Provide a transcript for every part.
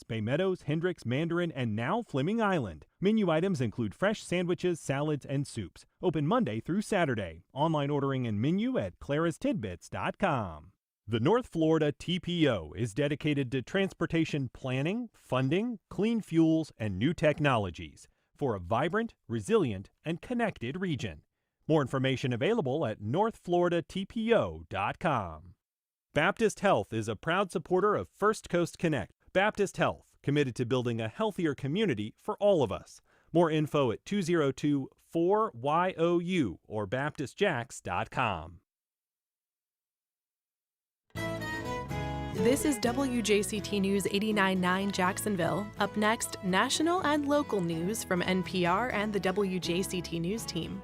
Bay Meadows, Hendricks, Mandarin, and now Fleming Island. Menu items include fresh sandwiches, salads, and soups. Open Monday through Saturday. Online ordering and menu at clarastidbits.com. The North Florida TPO is dedicated to transportation planning, funding, clean fuels, and new technologies for a vibrant, resilient, and connected region. More information available at northfloridatpo.com. Baptist Health is a proud supporter of First Coast Connect. Baptist Health, committed to building a healthier community for all of us. More info at 202-4YOU or baptistjacks.com. This is WJCT News 89.9 Jacksonville. Up next, national and local news from NPR and the WJCT News team.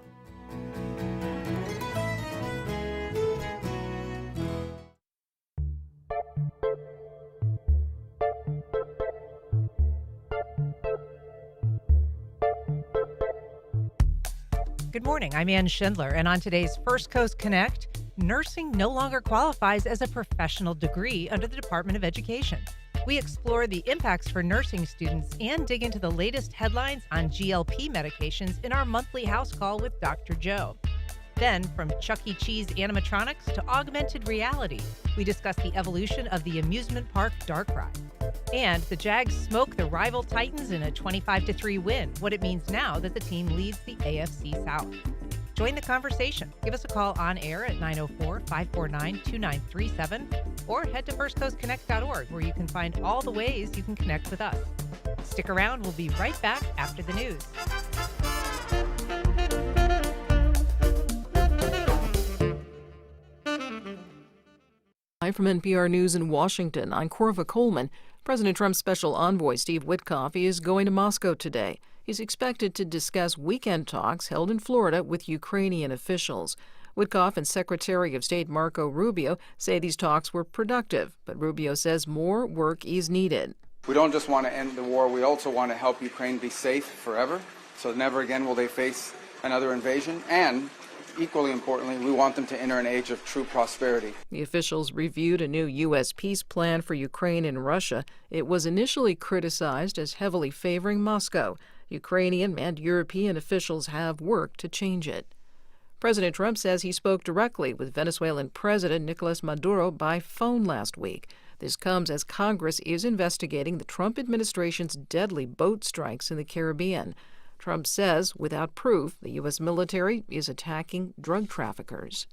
Good morning, I'm Ann Schindler, and on today's First Coast Connect, nursing no longer qualifies as a professional degree under the Department of Education. We explore the impacts for nursing students and dig into the latest headlines on GLP medications in our monthly house call with Dr. Joe. Then, from Chuck E. Cheese animatronics to augmented reality, we discuss the evolution of the amusement park dark ride. And the Jags smoke the rival Titans in a 25-3 win, what it means now that the team leads the AFC South. Join the conversation. Give us a call on air at 904-549-2937 or head to firstcoastconnect.org where you can find all the ways you can connect with us. Stick around. We'll be right back after the news. Live from NPR News in Washington, I'm Corva Coleman. President Trump's special envoy, Steve Witkoff, is going to Moscow today. He's expected to discuss weekend talks held in Florida with Ukrainian officials. Witkoff and Secretary of State Marco Rubio say these talks were productive, but Rubio says more work is needed. We don't just want to end the war, we also want to help Ukraine be safe forever, so never again will they face another invasion, and equally importantly, we want them to enter an age of true prosperity. The officials reviewed a new U.S. peace plan for Ukraine and Russia. It was initially criticized as heavily favoring Moscow. Ukrainian and European officials have worked to change it. President Trump says he spoke directly with Venezuelan President Nicolas Maduro by phone last week. This comes as Congress is investigating the Trump administration's deadly boat strikes in the Caribbean. Trump says, without proof, the U.S. military is attacking drug traffickers.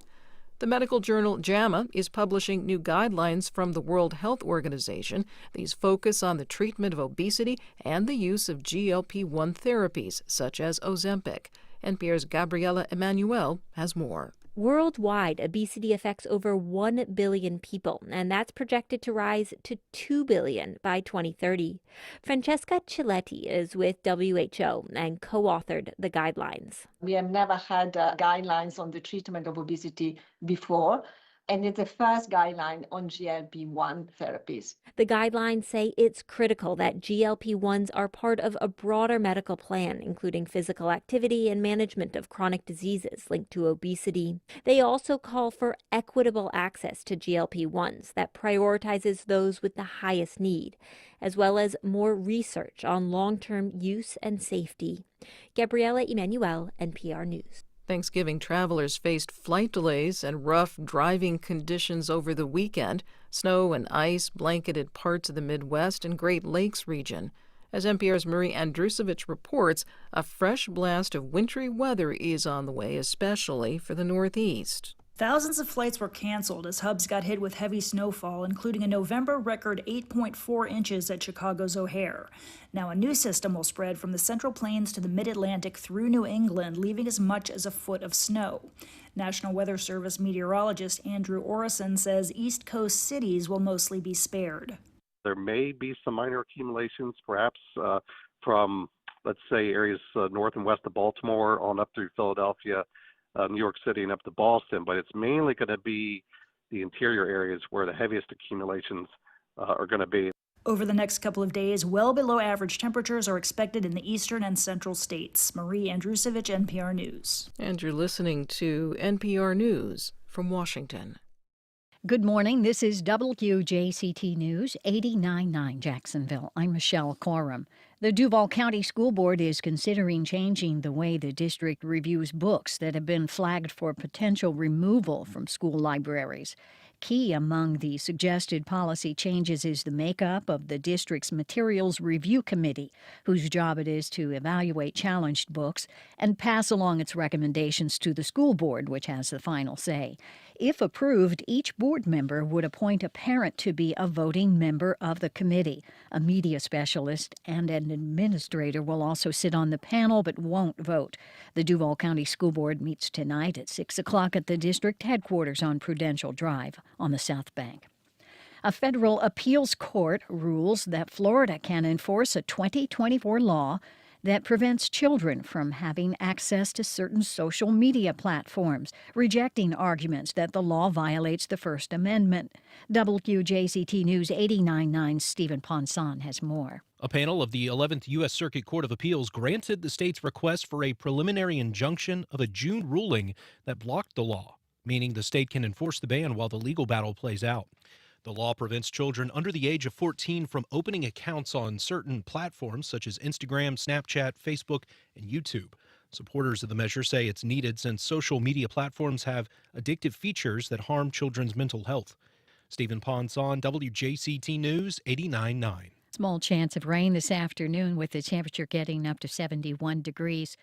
The medical journal JAMA is publishing new guidelines from the World Health Organization. These focus on the treatment of obesity and the use of GLP-1 therapies, such as Ozempic. NPR's Gabriela Emanuel has more. Worldwide, obesity affects over 1 billion people, and that's projected to rise to 2 billion by 2030. Francesca Ciletti is with WHO and co-authored the guidelines. We have never had guidelines on the treatment of obesity before, and it's the first guideline on GLP-1 therapies. The guidelines say it's critical that GLP-1s are part of a broader medical plan, including physical activity and management of chronic diseases linked to obesity. They also call for equitable access to GLP-1s that prioritizes those with the highest need, as well as more research on long-term use and safety. Gabriela Emanuel, NPR News. Thanksgiving travelers faced flight delays and rough driving conditions over the weekend. Snow and ice blanketed parts of the Midwest and Great Lakes region. As NPR's Marie Andrusevich reports, a fresh blast of wintry weather is on the way, especially for the Northeast. Thousands of flights were canceled as hubs got hit with heavy snowfall, including a November record 8.4 inches at Chicago's O'Hare. Now a new system will spread from the Central Plains to the Mid-Atlantic through New England, leaving as much as a foot of snow. National Weather Service meteorologist Andrew Orison says East Coast cities will mostly be spared. There may be some minor accumulations, perhaps from, let's say, areas north and west of Baltimore on up through Philadelphia, New York City and up to Boston, but it's mainly going to be the interior areas where the heaviest accumulations are going to be. Over the next couple of days, well below average temperatures are expected in the eastern and central states. Marie Andrusevich, NPR News. And you're listening to NPR News from Washington. Good morning. This is WJCT News 89.9 Jacksonville. I'm Michelle Coram. The Duval County School Board is considering changing the way the district reviews books that have been flagged for potential removal from school libraries. Key among the suggested policy changes is the makeup of the district's Materials Review Committee, whose job it is to evaluate challenged books and pass along its recommendations to the school board, which has the final say. If approved, each board member would appoint a parent to be a voting member of the committee. A media specialist and an administrator will also sit on the panel but won't vote. The Duval County School Board meets tonight at 6 o'clock at the district headquarters on Prudential Drive on the South Bank. A federal appeals court rules that Florida can enforce a 2024 law that prevents children from having access to certain social media platforms, rejecting arguments that the law violates the First Amendment. WJCT News 89.9's Stephen Ponson has more. A panel of the 11th U.S. Circuit Court of Appeals granted the state's request for a preliminary injunction of a June ruling that blocked the law, meaning the state can enforce the ban while the legal battle plays out. The law prevents children under the age of 14 from opening accounts on certain platforms such as Instagram, Snapchat, Facebook, and YouTube. Supporters of the measure say it's needed since social media platforms have addictive features that harm children's mental health. Stephen Ponson, WJCT News 89.9. Small chance of rain this afternoon with the temperature getting up to 71 degrees.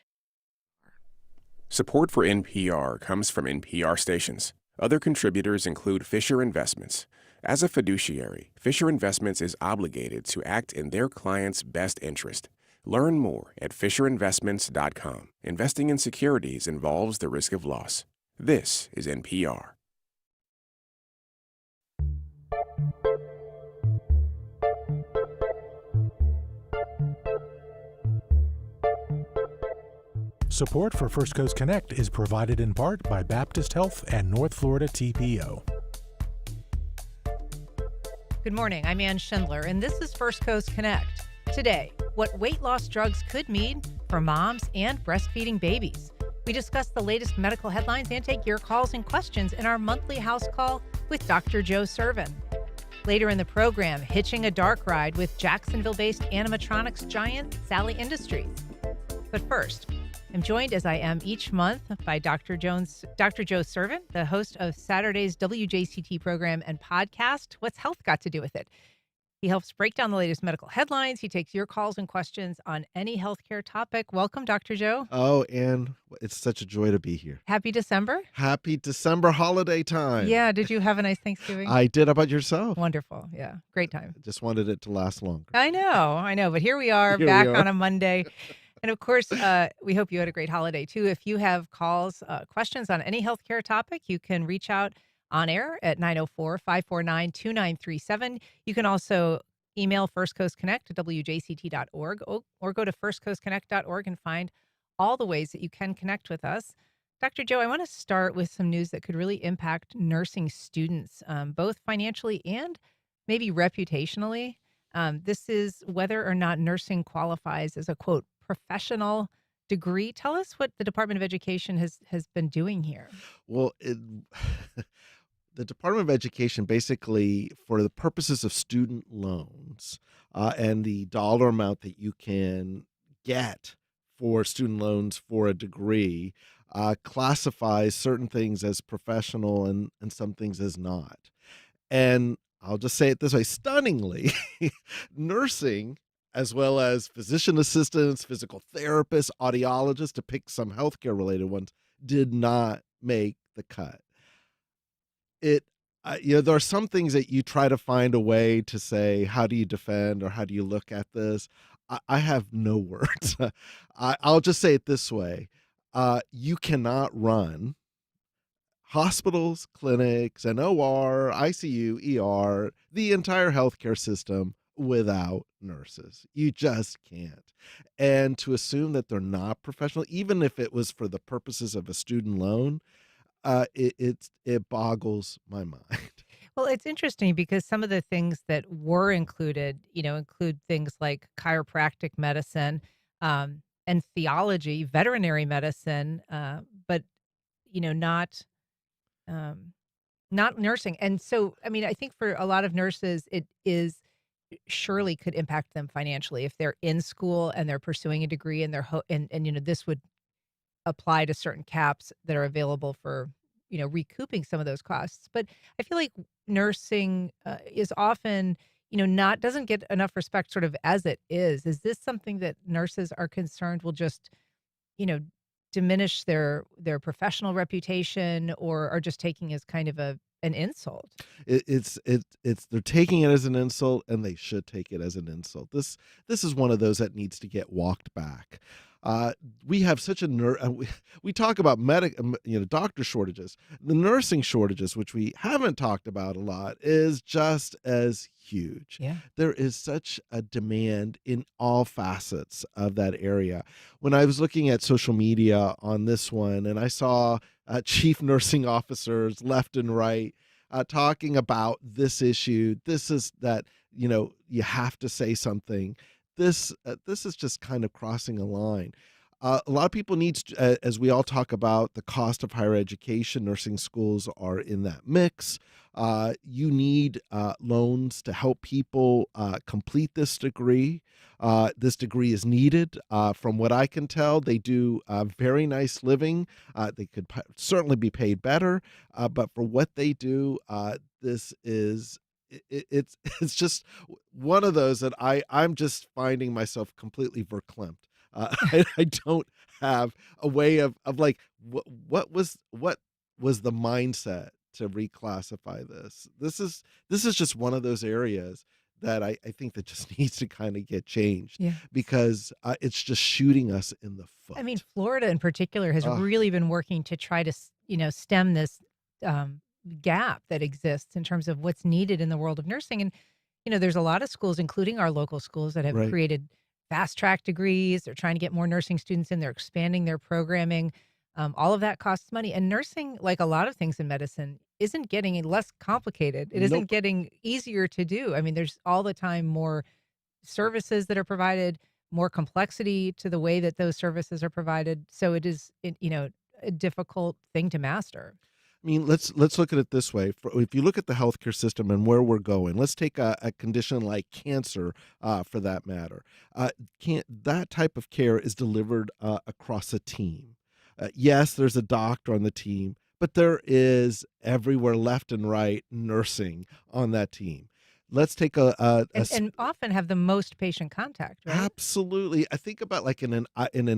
Support for NPR comes from NPR stations. Other contributors include Fisher Investments. As a fiduciary, Fisher Investments is obligated to act in their client's best interest. Learn more at FisherInvestments.com. Investing in securities involves the risk of loss. This is NPR. Support for First Coast Connect is provided in part by Baptist Health and North Florida TPO. Good morning. I'm Ann Schindler, and this is First Coast Connect. Today, what weight loss drugs could mean for moms and breastfeeding babies. We discuss the latest medical headlines and take your calls and questions in our monthly house call with Dr. Joe Sirven. Later in the program, hitching a dark ride with Jacksonville-based animatronics giant Sally Industries. But first, I'm joined as I am each month by Dr. Joe Sirven, the host of Saturday's WJCT program and podcast, What's Health Got to Do with It? He helps break down the latest medical headlines. He takes your calls and questions on any healthcare topic. Welcome, Dr. Joe. Oh, Ann, it's such a joy to be here. Happy December. Happy December holiday time. Yeah. Did you have a nice Thanksgiving? I did. How about yourself? Wonderful. Yeah. Great time. Just wanted it to last longer. I know. But here we are back on a Monday. And of course, we hope you had a great holiday, too. If you have calls, questions on any healthcare topic, you can reach out on air at 904-549-2937. You can also email First Coast Connect at WJCT.org or go to firstcoastconnect.org and find all the ways that you can connect with us. Dr. Joe, I want to start with some news that could really impact nursing students, both financially and maybe reputationally. This is whether or not nursing qualifies as a, quote, professional degree. Tell us what the Department of Education has been doing here. Well, the Department of Education basically, for the purposes of student loans and the dollar amount that you can get for student loans for a degree, classifies certain things as professional and some things as not. And I'll just say it this way, stunningly, nursing, as well as physician assistants, physical therapists, audiologists, to pick some healthcare related ones, did not make the cut. There are some things that you try to find a way to say, how do you defend or how do you look at this? I have no words. I'll just say it this way. You cannot run hospitals, clinics, and OR, ICU, ER, the entire healthcare system without nurses. You just can't. And to assume that they're not professional, even if it was for the purposes of a student loan, it boggles my mind. Well, it's interesting because some of the things that were included, include things like chiropractic medicine and theology, veterinary medicine, but, not Not nursing. And so, I mean, I think for a lot of nurses, it is surely could impact them financially if they're in school and they're pursuing a degree and and this would apply to certain caps that are available for, recouping some of those costs. But I feel like nursing is often, not doesn't get enough respect sort of as it is. Is this something that nurses are concerned will just, you know, diminish their professional reputation or are just taking as kind of an insult? It's they're taking it as an insult, and they should take it as an insult. This is one of those that needs to get walked back. We have such a we talk about doctor shortages. The nursing shortages, which we haven't talked about a lot, is just as huge. Yeah. There is such a demand in all facets of that area. When I was looking at social media on this one, and I saw chief nursing officers left and right talking about this issue, this is that you have to say something. This is just kind of crossing a line. A lot of people need, as we all talk about the cost of higher education, nursing schools are in that mix. You need loans to help people complete this degree. This degree is needed. From what I can tell, they do a very nice living. They could certainly be paid better, but for what they do, this is it's just one of those that I'm just finding myself completely verklempt. I don't have a way of like what was the mindset to reclassify this. This is just one of those areas that I think that just needs to kind of get changed. Yeah. Because it's just shooting us in the foot. I mean, Florida in particular has really been working to try to, stem this gap that exists in terms of what's needed in the world of nursing. And, there's a lot of schools, including our local schools, that have Right. created fast track degrees. They're trying to get more nursing students in. They're expanding their programming. All of that costs money. And nursing, like a lot of things in medicine, isn't getting any less complicated. It isn't Nope. getting easier to do. I mean, there's all the time more services that are provided, more complexity to the way that those services are provided. So it is, a difficult thing to master. I mean, let's look at it this way. If you look at the healthcare system and where we're going, let's take a condition like cancer, for that matter. That type of care is delivered across a team. Yes, there's a doctor on the team, but there is everywhere left and right nursing on that team. Let's take And often have the most patient contact, right? absolutely. I think about like in an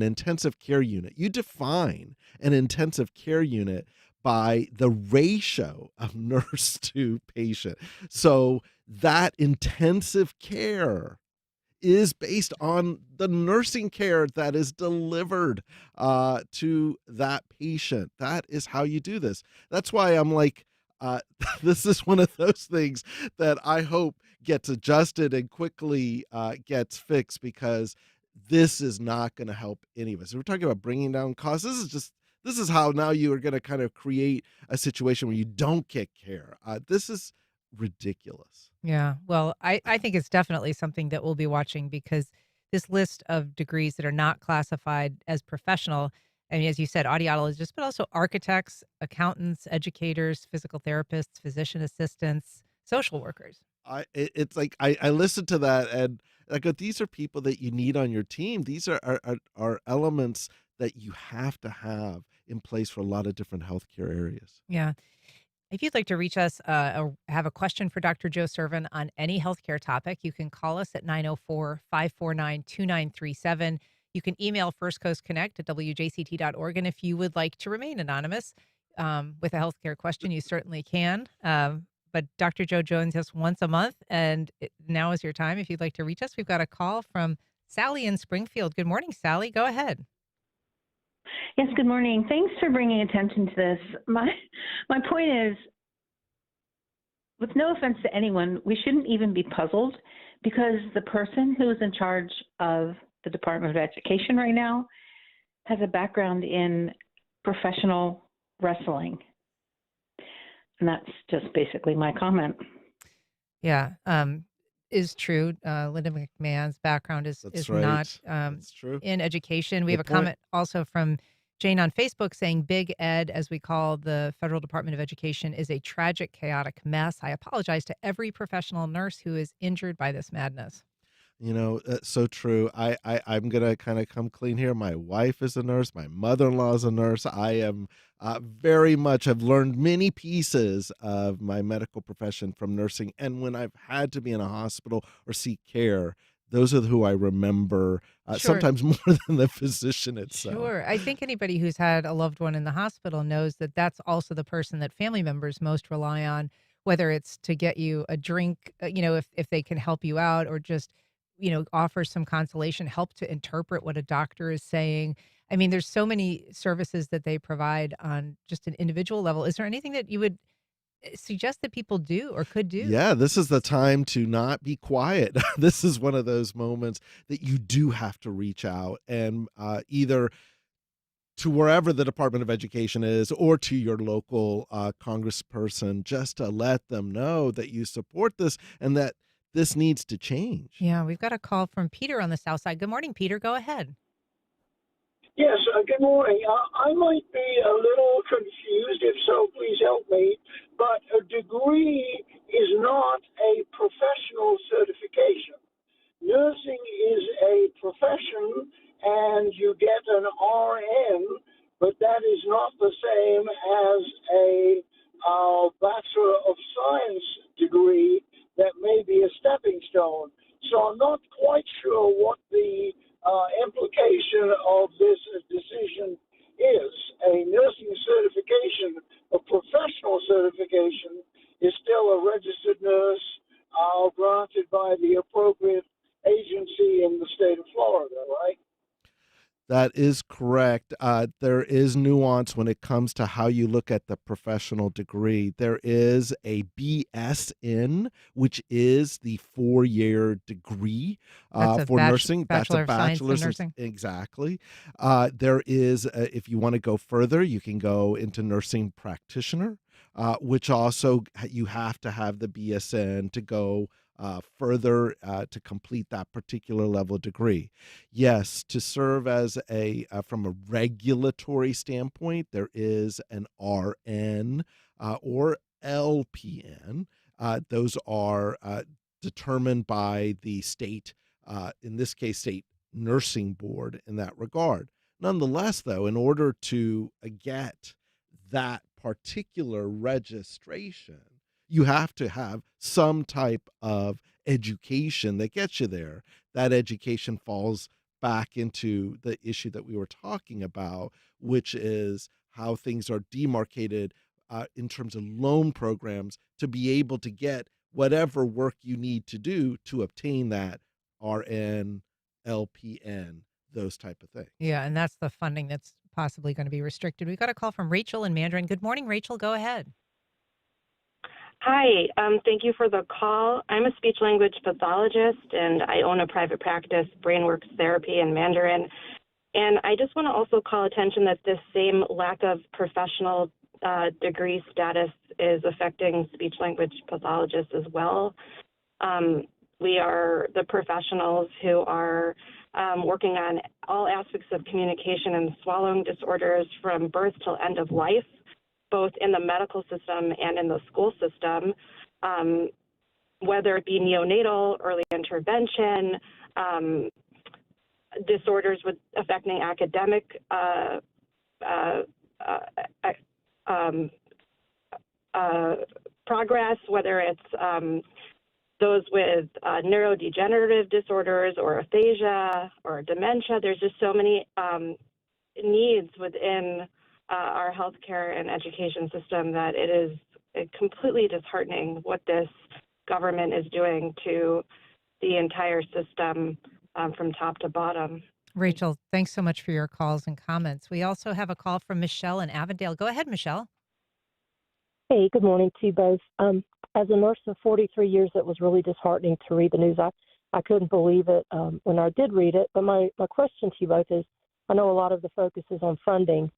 intensive care unit. You define an intensive care unit by the ratio of nurse to patient. So that intensive care is based on the nursing care that is delivered to that patient. That is how you do this. That's why I'm like, this is one of those things that I hope gets adjusted and quickly gets fixed, because this is not going to help any of us. We're talking about bringing down costs. This is how now you are going to kind of create a situation where you don't get care. This is ridiculous. Yeah. Well, I think it's definitely something that we'll be watching because this list of degrees that are not classified as professional, I mean, as you said, audiologists, but also architects, accountants, educators, physical therapists, physician assistants, social workers. It's like I listened to that and I go, these are people that you need on your team. These are elements that you have to have in place for a lot of different healthcare areas. Yeah. If you'd like to reach us or have a question for Dr. Joe Sirven on any healthcare topic, you can call us at 904-549-2937. You can email First Coast Connect at WJCT.org. And if you would like to remain anonymous with a healthcare question, you certainly can. But Dr. Joe joins us once a month, and now is your time. If you'd like to reach us, we've got a call from Sally in Springfield. Good morning, Sally. Go ahead. Yes, good morning. Thanks for bringing attention to this. My point is, with no offense to anyone, we shouldn't even be puzzled because the person who is in charge of the Department of Education right now has a background in professional wrestling. And that's just basically my comment. Yeah, is true. Linda McMahon's background is right. not That's true. in education. We Good have a point. comment also from Jane on Facebook saying Big Ed, as we call the Federal Department of Education, is a tragic, chaotic mess. I apologize to every professional nurse who is injured by this madness. So true. I'm going to kind of come clean here. My wife is a nurse. My mother-in-law is a nurse. I am very much have learned many pieces of my medical profession from nursing. And when I've had to be in a hospital or seek care, those are who I remember Sure. sometimes more than the physician itself. Sure. I think anybody who's had a loved one in the hospital knows that that's also the person that family members most rely on, whether it's to get you a drink, if they can help you out, or just, offer some consolation, help to interpret what a doctor is saying. I mean, there's so many services that they provide on just an individual level. Is there anything that you would suggest that people do or could do? Yeah, this is the time to not be quiet. This is one of those moments that you do have to reach out and either to wherever the Department of Education is or to your local congressperson, just to let them know that you support this and that this needs to change. Yeah, we've got a call from Peter on the South Side. Good morning, Peter. Go ahead. Yes, good morning. I might be a little confused. If so, please help me. But a degree is not a professional certification. Nursing is a profession, and you get an RN, but that is not the same as a Bachelor of Science degree that may be a stepping stone. So I'm not quite sure what the implication of this decision is. A nursing certification, a professional certification, is still a registered nurse granted by the appropriate agency in the state of Florida, right? That is correct. There is nuance when it comes to how you look at the professional degree. There is a BSN, which is the 4-year degree for nursing. That's a bachelor's in nursing. Exactly. There is, if you want to go further, you can go into nursing practitioner, which also you have to have the BSN to go further to complete that particular level degree. Yes, to serve as from a regulatory standpoint, there is an RN or LPN. Those are determined by the state, in this case, state nursing board in that regard. Nonetheless, though, in order to get that particular registration, you have to have some type of education that gets you there. That education falls back into the issue that we were talking about, which is how things are demarcated in terms of loan programs to be able to get whatever work you need to do to obtain that RN, LPN, those type of things. Yeah, and that's the funding that's possibly going to be restricted. We've got a call from Rachel in Mandarin. Good morning, Rachel. Go ahead. Hi, thank you for the call. I'm a speech language pathologist and I own a private practice, Brainworks Therapy in Mandarin. And I just want to also call attention that this same lack of professional degree status is affecting speech language pathologists as well. We are the professionals who are working on all aspects of communication and swallowing disorders from birth till end of life, both in the medical system and in the school system, whether it be neonatal, early intervention, disorders affecting academic progress, whether it's those with neurodegenerative disorders or aphasia or dementia. There's just so many needs within our healthcare and education system that it is completely disheartening what this government is doing to the entire system from top to bottom. Rachel, thanks so much for your calls and comments. We also have a call from Michelle in Avondale. Go ahead, Michelle. Hey, good morning to you both. As a nurse for 43 years, it was really disheartening to read the news. I couldn't believe it when I did read it. But my question to you both is, I know a lot of the focus is on funding,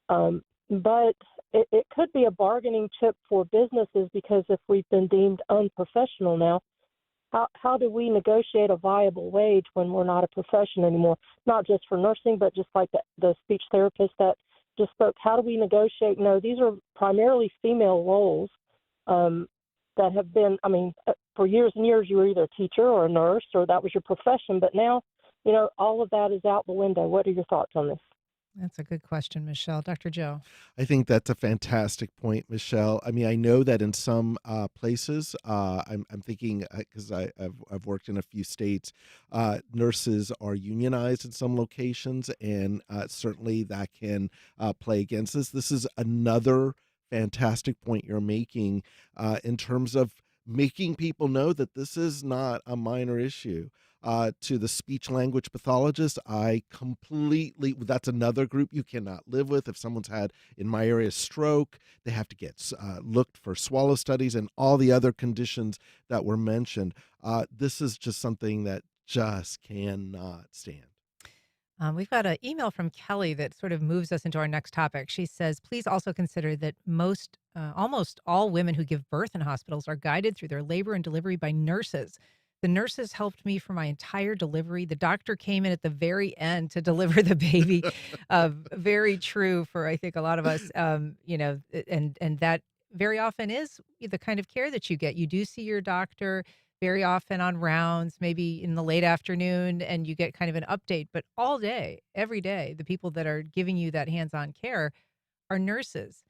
but it could be a bargaining chip for businesses, because if we've been deemed unprofessional now, how do we negotiate a viable wage when we're not a profession anymore? Not just for nursing, but just like the speech therapist that just spoke, how do we negotiate? No, these are primarily female roles that have been, for years and years, you were either a teacher or a nurse, or that was your profession. But now, all of that is out the window. What are your thoughts on this? That's a good question, Michelle. Dr. Joe. I think that's a fantastic point, Michelle. I mean, I know that in some places, I'm thinking because I've worked in a few states, nurses are unionized in some locations, and certainly that can play against this. This is another fantastic point you're making in terms of making people know that this is not a minor issue. To the speech language pathologist, that's another group you cannot live with. If someone's had, in my area, stroke, they have to get looked for swallow studies and all the other conditions that were mentioned. This is just something that just cannot stand. We've got an email from Kelly that sort of moves us into our next topic. She says, please also consider that almost all women who give birth in hospitals are guided through their labor and delivery by nurses. The nurses helped me for my entire delivery. The doctor came in at the very end to deliver the baby. Very true for, I think, a lot of us, and that very often is the kind of care that you get. You do see your doctor very often on rounds, maybe in the late afternoon, and you get kind of an update. But all day, every day, the people that are giving you that hands-on care are nurses.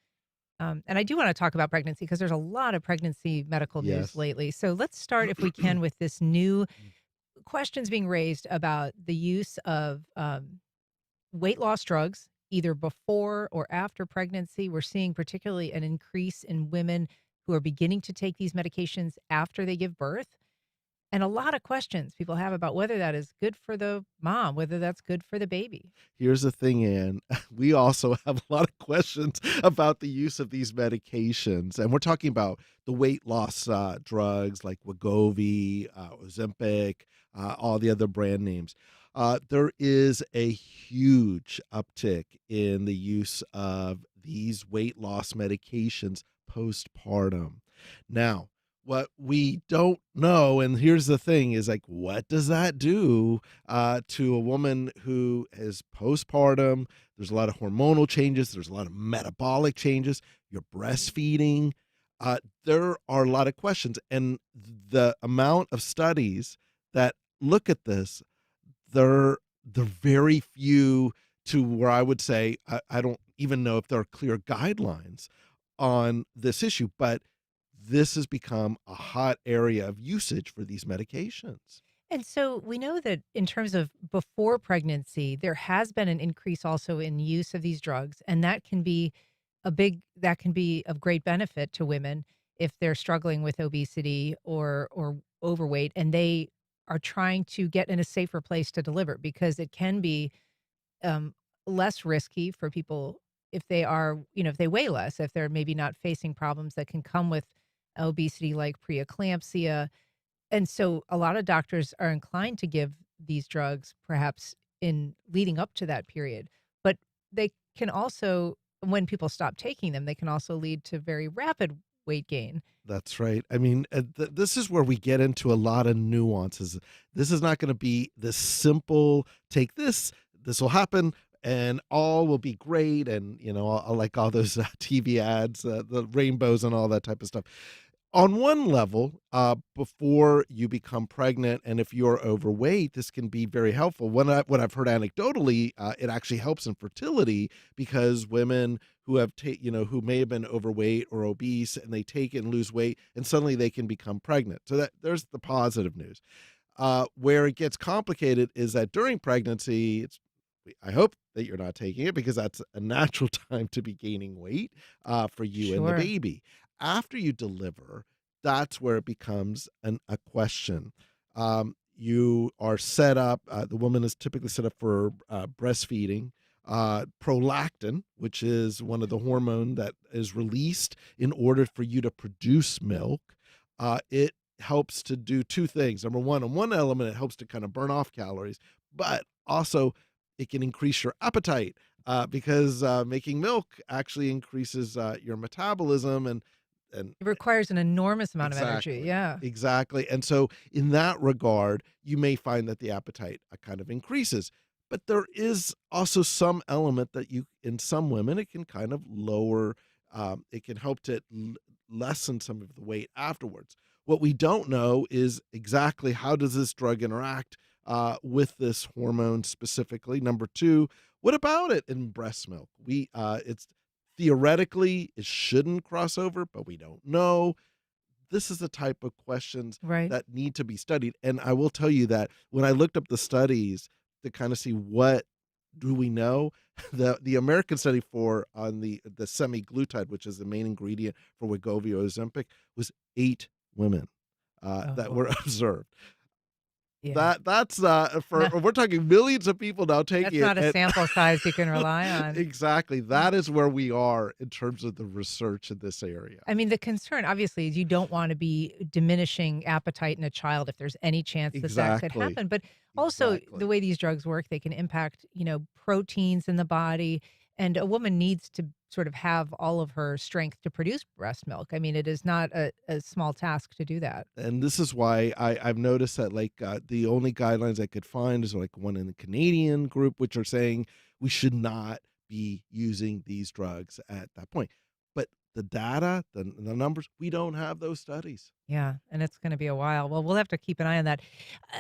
And I do want to talk about pregnancy because there's a lot of pregnancy medical news lately. So let's start, if we can, with this new questions being raised about the use of weight loss drugs, either before or after pregnancy. We're seeing particularly an increase in women who are beginning to take these medications after they give birth. And a lot of questions people have about whether that is good for the mom, whether that's good for the baby. Here's the thing, Ann. We also have a lot of questions about the use of these medications. And we're talking about the weight loss drugs like Wegovy, Ozempic, all the other brand names. There is a huge uptick in the use of these weight loss medications postpartum. Now, what we don't know, and here's the thing, is like, what does that do to a woman who is postpartum? There's a lot of hormonal changes. There's a lot of metabolic changes. You're breastfeeding. There are a lot of questions. And the amount of studies that look at this, they're very few to where I would say, I don't even know if there are clear guidelines on this issue, but this has become a hot area of usage for these medications. And so we know that in terms of before pregnancy, there has been an increase also in use of these drugs. And that can be of great benefit to women if they're struggling with obesity or overweight, and they are trying to get in a safer place to deliver, because it can be less risky for people if they are, if they weigh less, if they're maybe not facing problems that can come with obesity like preeclampsia. And so a lot of doctors are inclined to give these drugs perhaps in leading up to that period. But they can also, when people stop taking them, they can also lead to very rapid weight gain. That's right. I mean, this is where we get into a lot of nuances. This is not going to be this simple, take this will happen, and all will be great. And, I like all those TV ads, the rainbows and all that type of stuff. On one level, before you become pregnant, and if you're overweight, this can be very helpful. What I've heard anecdotally, it actually helps in fertility, because women who have who may have been overweight or obese, and they take it and lose weight, and suddenly they can become pregnant. So there's the positive news. Where it gets complicated is that during pregnancy, I hope that you're not taking it, because that's a natural time to be gaining weight for you and the baby. After you deliver, that's where it becomes a question. You are set up, the woman is typically set up for breastfeeding. Prolactin, which is one of the hormone that is released in order for you to produce milk, it helps to do two things. Number one, on one element, it helps to kind of burn off calories, but also it can increase your appetite because making milk actually increases your metabolism, and it requires an enormous amount of energy. Yeah, exactly. And so in that regard, you may find that the appetite kind of increases. But there is also some element that in some women, it can kind of lower, it can help to lessen some of the weight afterwards. What we don't know is exactly how does this drug interact with this hormone specifically. Number two, what about it in breast milk? It's theoretically it shouldn't cross over, but we don't know. This is the type of questions that need to be studied. And I will tell you that when I looked up the studies to kind of see what do we know, the American study on the semaglutide, which is the main ingredient for Wegovy or Ozempic, was 8 women that were observed. Yeah. That's we're talking millions of people now taking it. That's not a sample size you can rely on. Exactly. That is where we are in terms of the research in this area. I mean, the concern obviously is you don't want to be diminishing appetite in a child if there's any chance that could happen. But also the way these drugs work, they can impact, proteins in the body. And a woman needs to sort of have all of her strength to produce breast milk. I mean, it is not a small task to do that. And this is why I've noticed that the only guidelines I could find is one in the Canadian group, which are saying we should not be using these drugs at that point. But the data, the numbers, we don't have those studies. Yeah, and it's going to be a while. Well, we'll have to keep an eye on that.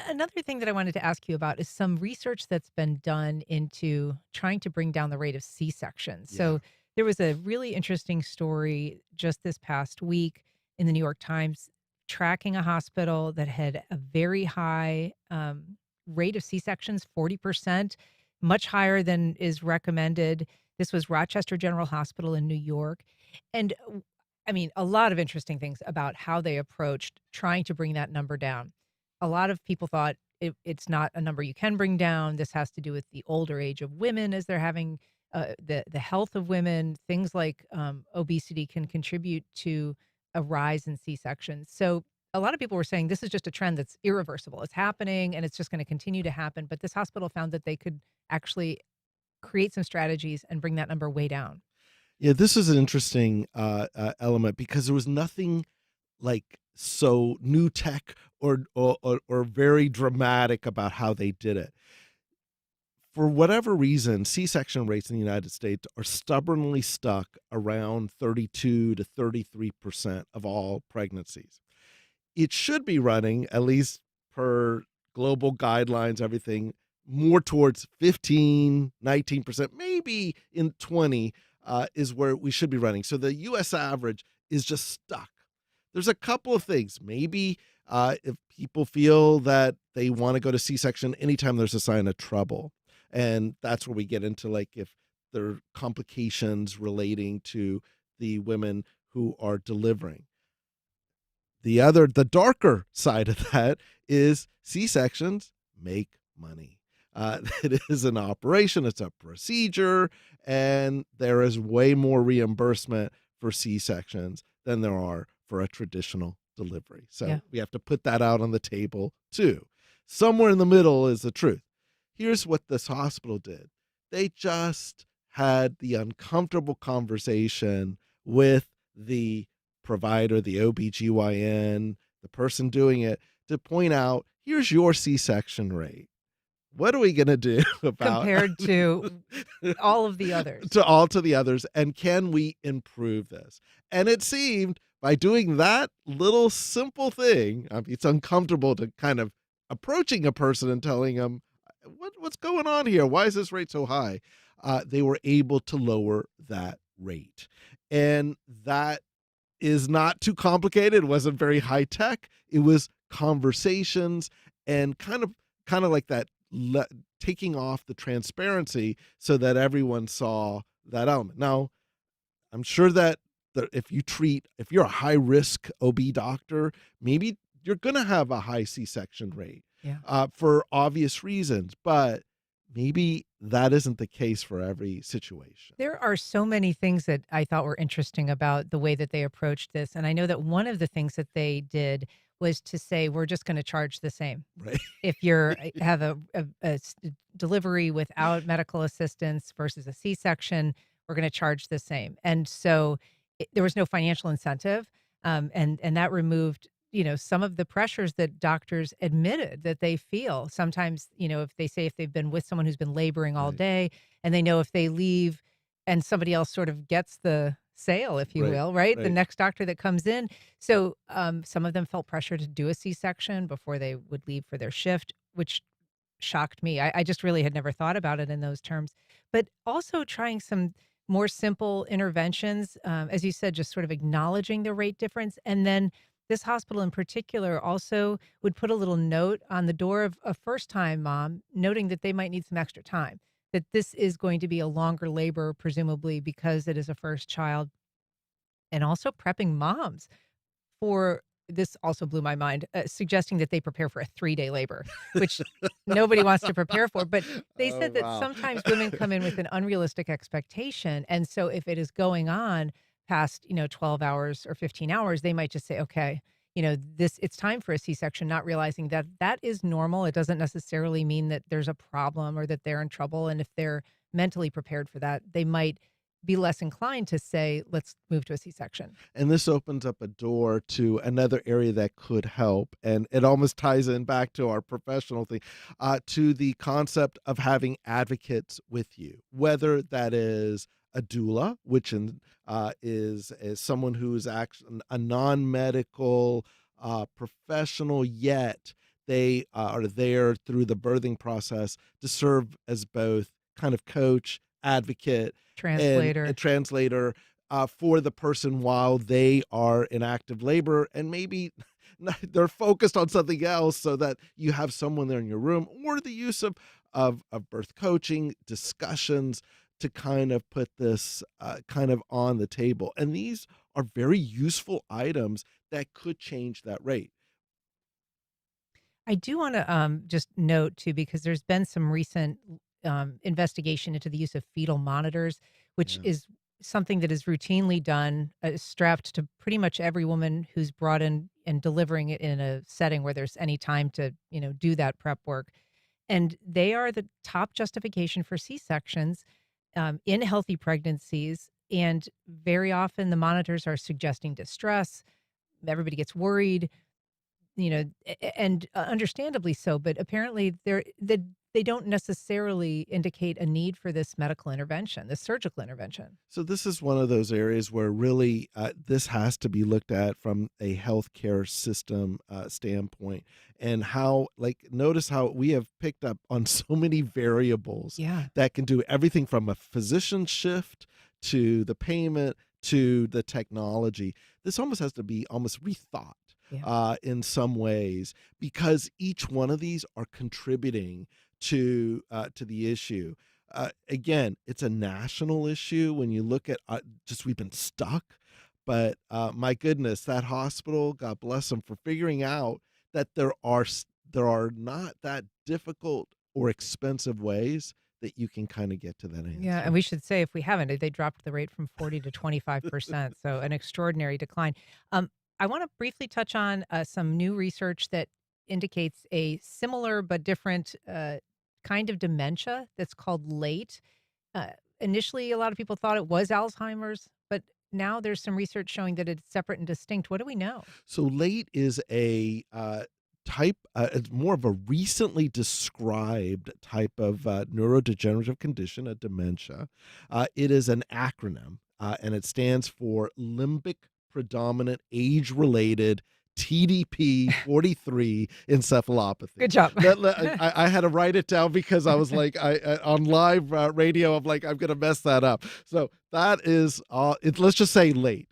Another thing that I wanted to ask you about is some research that's been done into trying to bring down the rate of C-sections. So there was a really interesting story just this past week in the New York Times tracking a hospital that had a very high rate of C-sections, 40%, much higher than is recommended. This was Rochester General Hospital in New York. And I mean, a lot of interesting things about how they approached trying to bring that number down. A lot of people thought it's not a number you can bring down. This has to do with the older age of women as they're having the health of women. Things like obesity can contribute to a rise in C-sections. So a lot of people were saying this is just a trend that's irreversible. It's happening and it's just going to continue to happen. But this hospital found that they could actually create some strategies and bring that number way down. Yeah, this is an interesting element because there was nothing so new tech or very dramatic about how they did it. For whatever reason, C-section rates in the United States are stubbornly stuck around 32 to 33% of all pregnancies. It should be running, at least per global guidelines, everything, more towards 15, 19%, maybe in 20 is where we should be running. So the U.S. average is just stuck. There's a couple of things. Maybe if people feel that they want to go to C-section anytime there's a sign of trouble. And that's where we get into if there are complications relating to the women who are delivering. The darker side of that is C-sections make money. It is an operation, it's a procedure, and there is way more reimbursement for C-sections than there are for a traditional delivery. So we have to put that out on the table too. Somewhere in the middle is the truth. Here's what this hospital did. They just had the uncomfortable conversation with the provider, the OBGYN, the person doing it, to point out, here's your C-section rate. What are we going to do about compared to all of the others? To the others, and can we improve this? And it seemed by doing that little simple thing, it's uncomfortable to kind of approaching a person and telling them, what's going on here? Why is this rate so high? They were able to lower that rate. And that is not too complicated. It wasn't very high tech. It was conversations and kind of like that, taking off the transparency so that everyone saw that element. Now, I'm sure that if you're a high risk OB doctor, maybe you're going to have a high C-section rate for obvious reasons, but maybe that isn't the case for every situation. There are so many things that I thought were interesting about the way that they approached this. And I know that one of the things that they did was to say, we're just going to charge the same. Right. If you have a delivery without medical assistance versus a C-section, we're going to charge the same. And so there was no financial incentive. And that removed some of the pressures that doctors admitted that they feel. Sometimes, if they've been with someone who's been laboring all Right. day, and they know if they leave and somebody else sort of gets the sale, if you Right. will, right? The Right. next doctor that comes in. So some of them felt pressure to do a C-section before they would leave for their shift, which shocked me. I just really had never thought about it in those terms. But also trying some more simple interventions, as you said, just sort of acknowledging the rate difference. And then this hospital in particular also would put a little note on the door of a first-time mom, noting that they might need some extra time, that this is going to be a longer labor, presumably because it is a first child, and also prepping moms for this also blew my mind, suggesting that they prepare for a 3-day labor, which nobody wants to prepare for. But they Oh, said that wow. sometimes women come in with an unrealistic expectation. And so if it is going on past, 12 hours or 15 hours, they might just say, okay, it's time for a C-section, not realizing that that is normal. It doesn't necessarily mean that there's a problem or that they're in trouble. And if they're mentally prepared for that, they might be less inclined to say, let's move to a C-section. And this opens up a door to another area that could help. And it almost ties in back to our professional thing, to the concept of having advocates with you, whether that is a doula, which is someone who is actually a non-medical professional, yet they are there through the birthing process to serve as both kind of coach, advocate, and a Translator. translator for the person while they are in active labor, and maybe they're focused on something else, so that you have someone there in your room, or the use of birth coaching discussions to kind of put this kind of on the table. And these are very useful items that could change that rate. I do want to just note too, because there's been some recent investigation into the use of fetal monitors, which Yeah. is something that is routinely done, strapped to pretty much every woman who's brought in and delivering it in a setting where there's any time to, do that prep work. And they are the top justification for C-sections in healthy pregnancies. And very often the monitors are suggesting distress. Everybody gets worried, and understandably so, but apparently they don't necessarily indicate a need for this medical intervention, this surgical intervention. So this is one of those areas where really this has to be looked at from a healthcare system standpoint, and how, like, notice how we have picked up on so many variables Yeah. that can do everything from a physician shift to the payment to the technology. This almost has to be almost rethought. Yeah. In some ways, because each one of these are contributing to the issue. Again, it's a national issue when you look at just we've been stuck. But my goodness, that hospital, God bless them for figuring out that there are not that difficult or expensive ways that you can kind of get to that answer. Yeah, and we should say, if we haven't, they dropped the rate from 40 to 25%, so an extraordinary decline. I want to briefly touch on some new research that indicates a similar but different kind of dementia that's called late. Initially, a lot of people thought it was Alzheimer's, but now there's some research showing that it's separate and distinct. What do we know? So late is a it's more of a recently described type of neurodegenerative condition, a dementia. It is an acronym, and it stands for limbic predominant age-related TDP 43 encephalopathy. Good job. I had to write it down because I was like, on live radio, I'm like, I'm going to mess that up. So that is, let's just say late.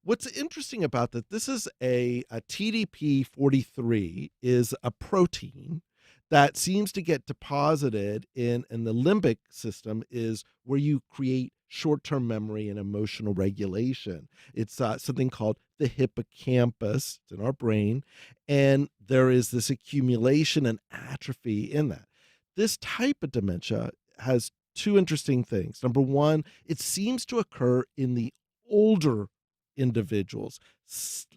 What's interesting about that, this is a TDP 43 is a protein that seems to get deposited in the limbic system, is where you create short-term memory and emotional regulation. It's something called the hippocampus. It's in our brain, and there is this accumulation and atrophy in that. This type of dementia has two interesting things. Number one, it seems to occur in the older individuals,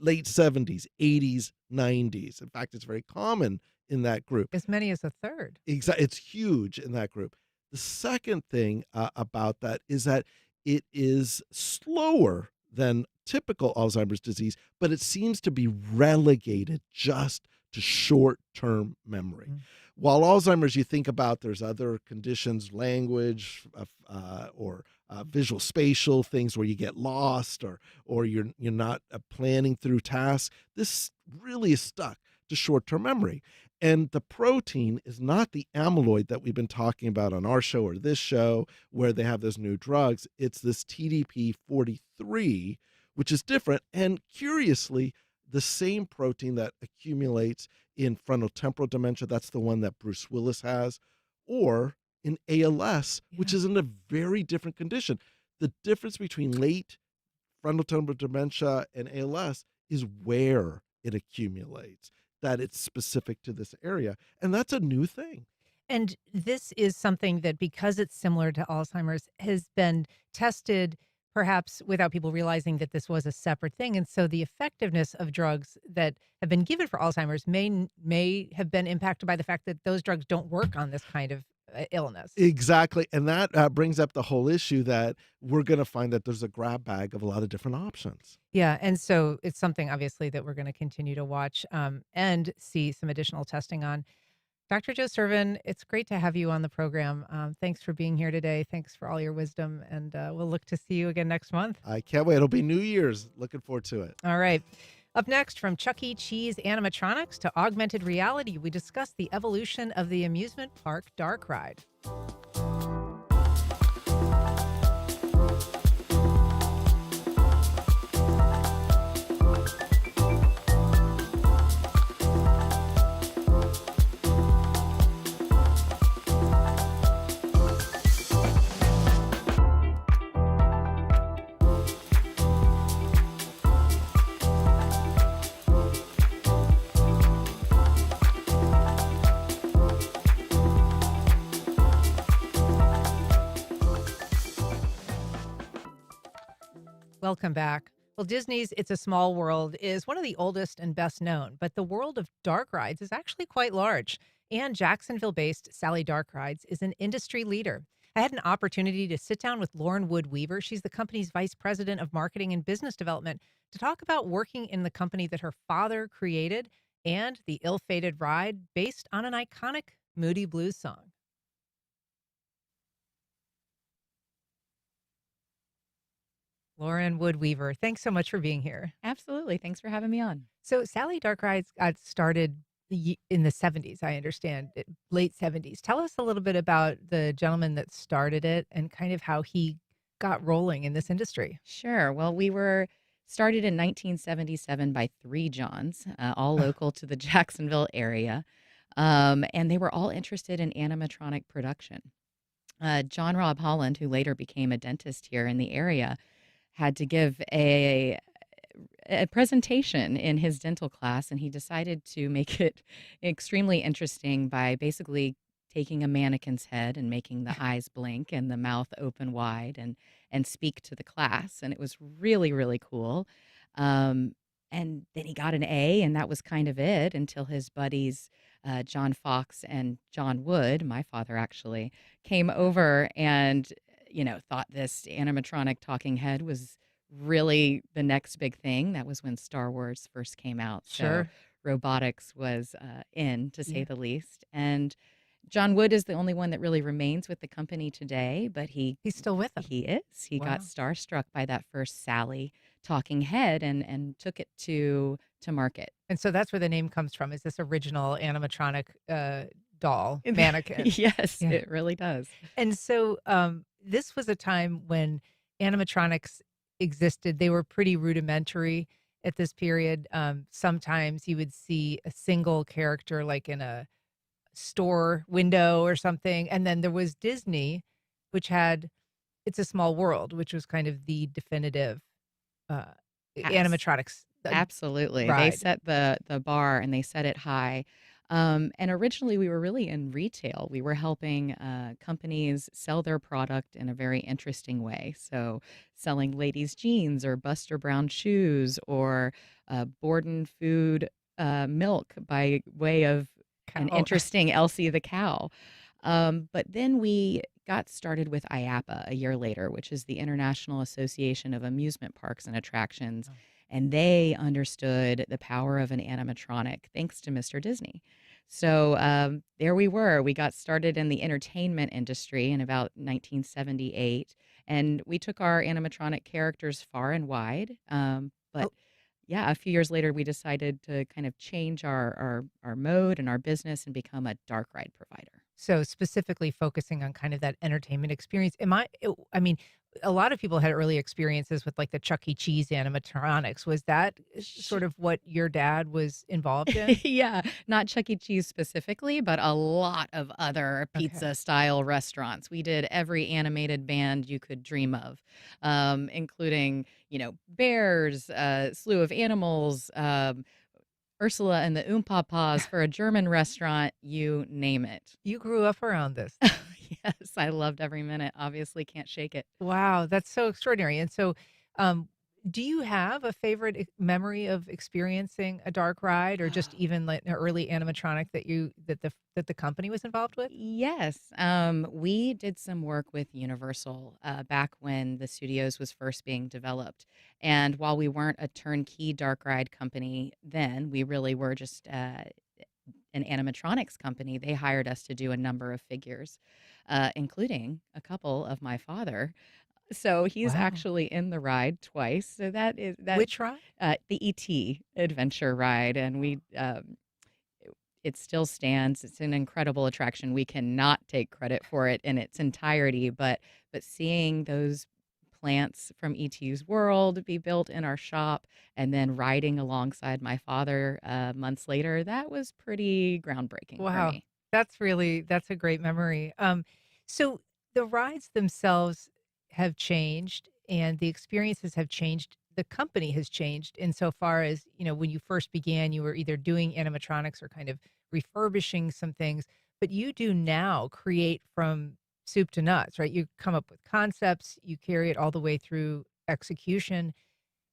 late 70s, 80s, 90s. In fact, it's very common in that group. As many as a third. Exactly. It's huge in that group. The second thing about that is that it is slower than typical Alzheimer's disease, but it seems to be relegated just to short-term memory. While Alzheimer's, you think about there's other conditions, language, or visual spatial things where you get lost, or you're not planning through tasks. This really is stuck to short-term memory. And the protein is not the amyloid that we've been talking about on our show or this show, where they have those new drugs. It's this TDP-43, which is different. And curiously, the same protein that accumulates in frontotemporal dementia, that's the one that Bruce Willis has, or in ALS, which is in a very different condition. The difference between late frontotemporal dementia and ALS is where it accumulates, that it's specific to this area. And that's a new thing. And this is something that, because it's similar to Alzheimer's, has been tested perhaps without people realizing that this was a separate thing. And so the effectiveness of drugs that have been given for Alzheimer's may have been impacted by the fact that those drugs don't work on this kind of illness. Exactly. And that brings up the whole issue that we're going to find that there's a grab bag of a lot of different options. Yeah. And so it's something, obviously, that we're going to continue to watch and see some additional testing on. Dr. Joe Sirven, it's great to have you on the program. Thanks for being here today. Thanks for all your wisdom. And we'll look to see you again next month. I can't wait. It'll be New Year's. Looking forward to it. All right. Up next, from Chuck E. Cheese animatronics to augmented reality, we discuss the evolution of the amusement park dark ride. Welcome back. Well, Disney's It's a Small World is one of the oldest and best known, but the world of dark rides is actually quite large. And Jacksonville-based Sally Dark Rides is an industry leader. I had an opportunity to sit down with Lauren Wood Weaver. She's the company's vice president of marketing and business development, to talk about working in the company that her father created and the ill-fated ride based on an iconic Moody Blues song. Lauren Wood Weaver, thanks so much for being here. Absolutely. Thanks for having me on. So Sally Dark Rides got started in the 70s, I understand, late 70s. Tell us a little bit about the gentleman that started it and kind of how he got rolling in this industry. Sure. Well, we were started in 1977 by three Johns, all local to the Jacksonville area. And they were all interested in animatronic production. John Rob Holland, who later became a dentist here in the area, had to give a presentation in his dental class, and he decided to make it extremely interesting by basically taking a mannequin's head and making the eyes blink and the mouth open wide and speak to the class. And it was really, really cool. And then he got an A, and that was kind of it until his buddies, John Fox and John Wood, my father actually, came over and thought this animatronic talking head was really the next big thing. That was when Star Wars first came out. Sure. So robotics was in, to say the least. And John Wood is the only one that really remains with the company today, but he's still with them. He is. He Wow. got starstruck by that first Sally talking head and took it to market. And so that's where the name comes from, is this original animatronic doll mannequin. Yes, Yeah. it really does. And so this was a time when animatronics existed. They were pretty rudimentary at this period. Sometimes you would see a single character like in a store window or something. And then there was Disney, which had It's a Small World, which was kind of the definitive animatronics. Absolutely. ride. They set the bar and they set it high. And originally we were really in retail. We were helping companies sell their product in a very interesting way. So selling ladies' jeans or Buster Brown shoes or Borden Food milk by way of an Cow. interesting Elsie the cow. But then we got started with IAPA a year later, which is the International Association of Amusement Parks and Attractions. And they understood the power of an animatronic thanks to Mr. Disney. So there we were. We got started in the entertainment industry in about 1978, and we took our animatronic characters far and wide. But yeah, a few years later, we decided to kind of change our mode and our business and become a dark ride provider. So specifically focusing on kind of that entertainment experience. I mean, a lot of people had early experiences with like the Chuck E. Cheese animatronics. Was that sort of what your dad was involved in? Yeah, not Chuck E. Cheese specifically, but a lot of other pizza style restaurants. We did every animated band you could dream of, including, bears, slew of animals, Ursula and the Oompa for a German restaurant, you name it. You grew up around this. Yes, I loved every minute. Obviously, can't shake it. Wow, that's so extraordinary. And so, do you have a favorite memory of experiencing a dark ride, or just even like an early animatronic that the company was involved with? Yes, we did some work with Universal back when the studios was first being developed. And while we weren't a turnkey dark ride company then, we really were just an animatronics company. They hired us to do a number of figures, including a couple of my father. So he's actually in the ride twice. So that is that. Which ride? The ET adventure ride, and it still stands. It's an incredible attraction. We cannot take credit for it in its entirety, but seeing those plants from ET's world be built in our shop and then riding alongside my father months later, that was pretty groundbreaking for me. That's a great memory. So the rides themselves have changed and the experiences have changed. The company has changed insofar as, when you first began, you were either doing animatronics or kind of refurbishing some things, but you do now create from soup to nuts, right? You come up with concepts, you carry it all the way through execution.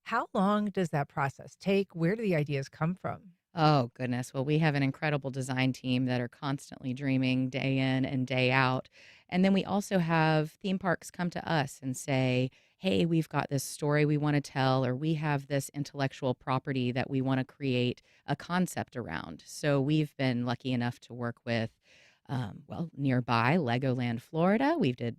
How long does that process take? Where do the ideas come from? Oh, goodness. Well, we have an incredible design team that are constantly dreaming day in and day out. And then we also have theme parks come to us and say, hey, we've got this story we want to tell, or we have this intellectual property that we want to create a concept around. So we've been lucky enough to work with, nearby Legoland, Florida. We've did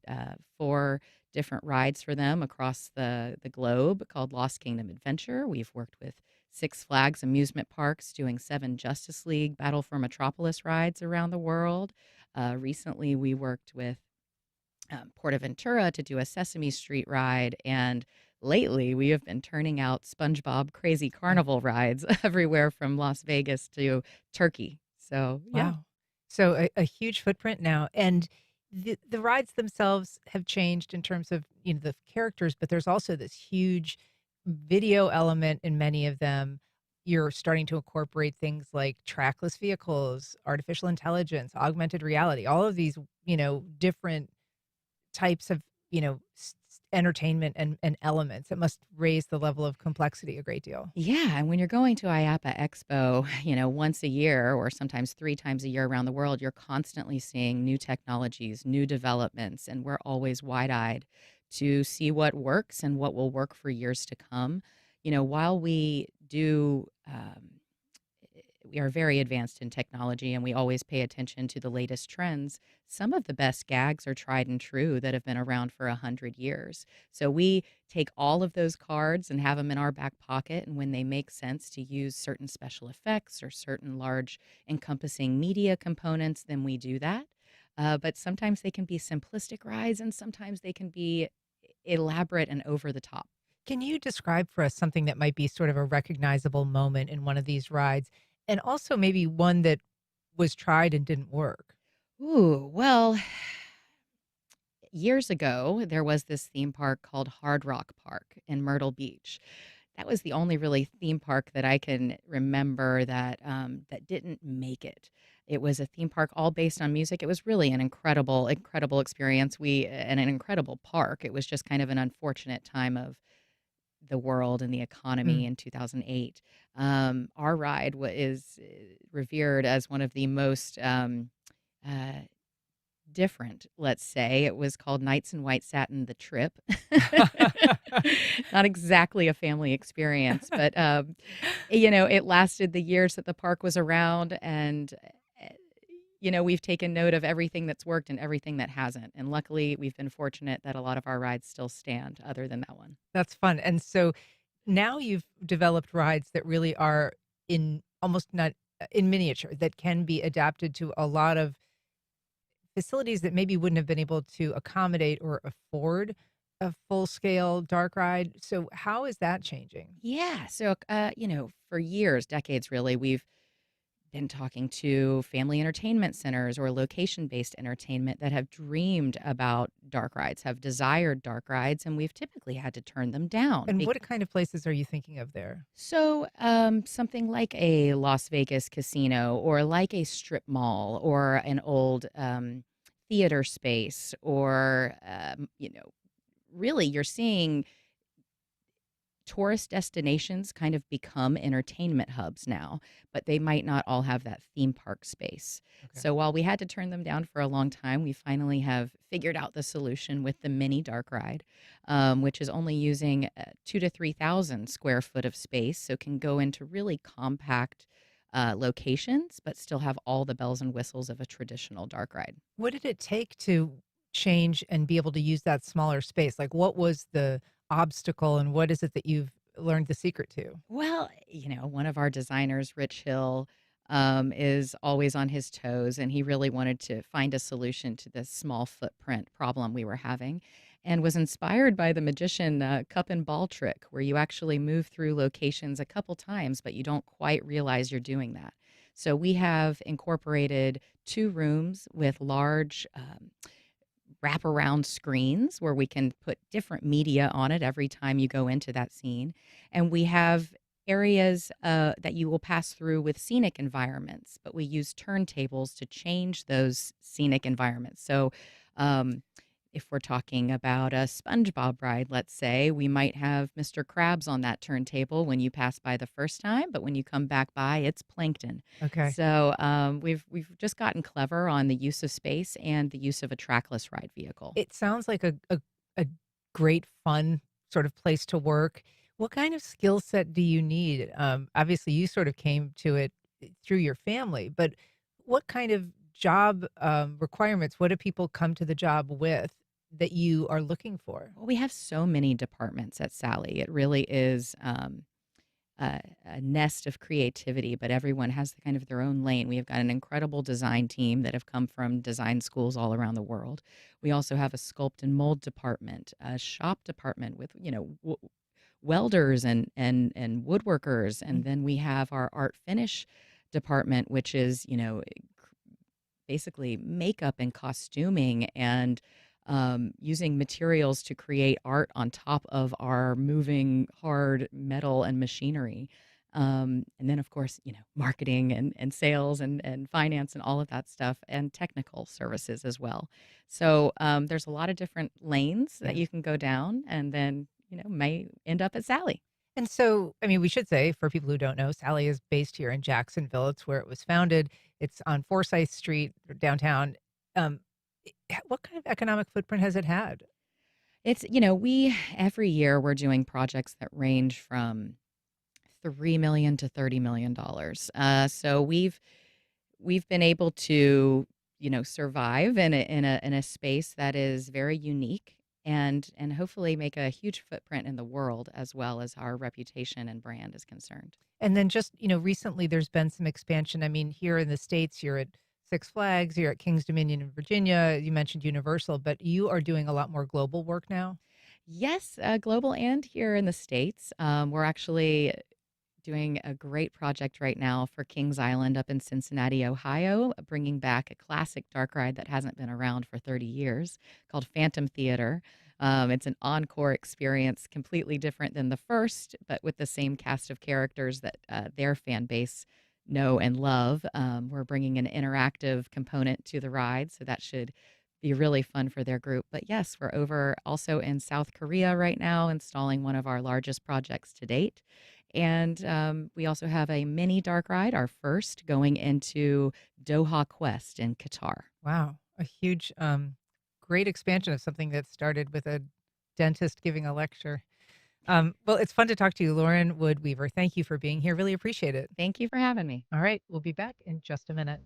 4 different rides for them across the globe called Lost Kingdom Adventure. We've worked with Six Flags amusement parks doing 7 Justice League Battle for Metropolis rides around the world. Recently, we worked with Portaventura to do a Sesame Street ride. And lately, we have been turning out SpongeBob Crazy Carnival rides everywhere from Las Vegas to Turkey. So, yeah. Wow. So a huge footprint now. And the rides themselves have changed in terms of, the characters, but there's also this huge video element in many of them. You're starting to incorporate things like trackless vehicles, artificial intelligence, augmented reality, all of these, different types of, entertainment and elements. It must raise the level of complexity a great deal. Yeah, and when you're going to IAPA Expo, once a year or sometimes 3 times a year around the world, you're constantly seeing new technologies, new developments, and we're always wide-eyed to see what works and what will work for years to come. While we are very advanced in technology and we always pay attention to the latest trends, some of the best gags are tried and true that have been around for 100 years. So we take all of those cards and have them in our back pocket, and when they make sense to use certain special effects or certain large encompassing media components, then we do that. But sometimes they can be simplistic rides and sometimes they can be elaborate and over the top. Can you describe for us something that might be sort of a recognizable moment in one of these rides? And also maybe one that was tried and didn't work? Ooh, well, years ago, there was this theme park called Hard Rock Park in Myrtle Beach. That was the only really theme park that I can remember that didn't make it. It was a theme park all based on music. It was really an incredible experience. And an incredible park. It was just kind of an unfortunate time of the world and the economy in 2008. Our ride is revered as one of the most different, let's say. It was called Nights in White Satin, The Trip. Not exactly a family experience, but, it lasted the years that the park was around. And, we've taken note of everything that's worked and everything that hasn't. And luckily, we've been fortunate that a lot of our rides still stand other than that one. That's fun. And so now you've developed rides that really are in almost not in miniature, that can be adapted to a lot of facilities that maybe wouldn't have been able to accommodate or afford a full scale dark ride. So how is that changing? Yeah. So, for years, decades really, we've been talking to family entertainment centers or location-based entertainment that have dreamed about dark rides, have desired dark rides, and we've typically had to turn them down. And what kind of places are you thinking of there? So, something like a Las Vegas casino or like a strip mall or an old theater space or, really you're seeing tourist destinations kind of become entertainment hubs now, but they might not all have that theme park space. Okay. So while we had to turn them down for a long time, we finally have figured out the solution with the mini dark ride, which is only using 2,000 to 3,000 square foot of space, so can go into really compact locations, but still have all the bells and whistles of a traditional dark ride. What did it take to change and be able to use that smaller space? Like, what was the obstacle and what is it that you've learned the secret to? Well, one of our designers, Rich Hill, is always on his toes, and he really wanted to find a solution to this small footprint problem we were having, and was inspired by the magician cup and ball trick, where you actually move through locations a couple times, but you don't quite realize you're doing that. So we have incorporated 2 rooms with large wraparound screens where we can put different media on it every time you go into that scene. And we have areas that you will pass through with scenic environments, but we use turntables to change those scenic environments. So if we're talking about a SpongeBob ride, let's say, we might have Mr. Krabs on that turntable when you pass by the first time, but when you come back by, it's plankton. Okay. So we've just gotten clever on the use of space and the use of a trackless ride vehicle. It sounds like a great, fun sort of place to work. What kind of skill set do you need? Obviously, you sort of came to it through your family, but what kind of job requirements, what do people come to the job with that you are looking for? Well, we have so many departments at Sally. It really is a nest of creativity, but everyone has kind of their own lane. We have got an incredible design team that have come from design schools all around the world. We also have a sculpt and mold department, a shop department with, welders and woodworkers. And then we have our art finish department, which is, basically makeup and costuming and using materials to create art on top of our moving hard metal and machinery. And then, of course, marketing and sales and finance and all of that stuff and technical services as well. So there's a lot of different lanes that you can go down and then, may end up at Sally. And so, we should say, for people who don't know, Sally is based here in Jacksonville. It's where it was founded. It's on Forsyth Street, downtown. What kind of economic footprint has it had? It's, every year we're doing projects that range from $3 million to $30 million. So we've been able to, survive in a space that is very unique and hopefully make a huge footprint in the world as well as our reputation and brand is concerned. And then just, recently there's been some expansion. Here in the States, you're at Six Flags, you're at Kings Dominion in Virginia, you mentioned Universal, but you are doing a lot more global work now? Yes, global and here in the States. We're actually doing a great project right now for Kings Island up in Cincinnati, Ohio, bringing back a classic dark ride that hasn't been around for 30 years called Phantom Theater. It's an encore experience, completely different than the first, but with the same cast of characters that their fan base know and love. We're bringing an interactive component to the ride, so that should be really fun for their group. But yes, we're over also in South Korea right now, installing one of our largest projects to date. And we also have a mini dark ride, our first, going into Doha Quest in Qatar. Wow. A huge, great expansion of something that started with a dentist giving a lecture. Well, it's fun to talk to you, Lauren Wood Weaver. Thank you for being here. Really appreciate it. Thank you for having me. All right, we'll be back in just a minute.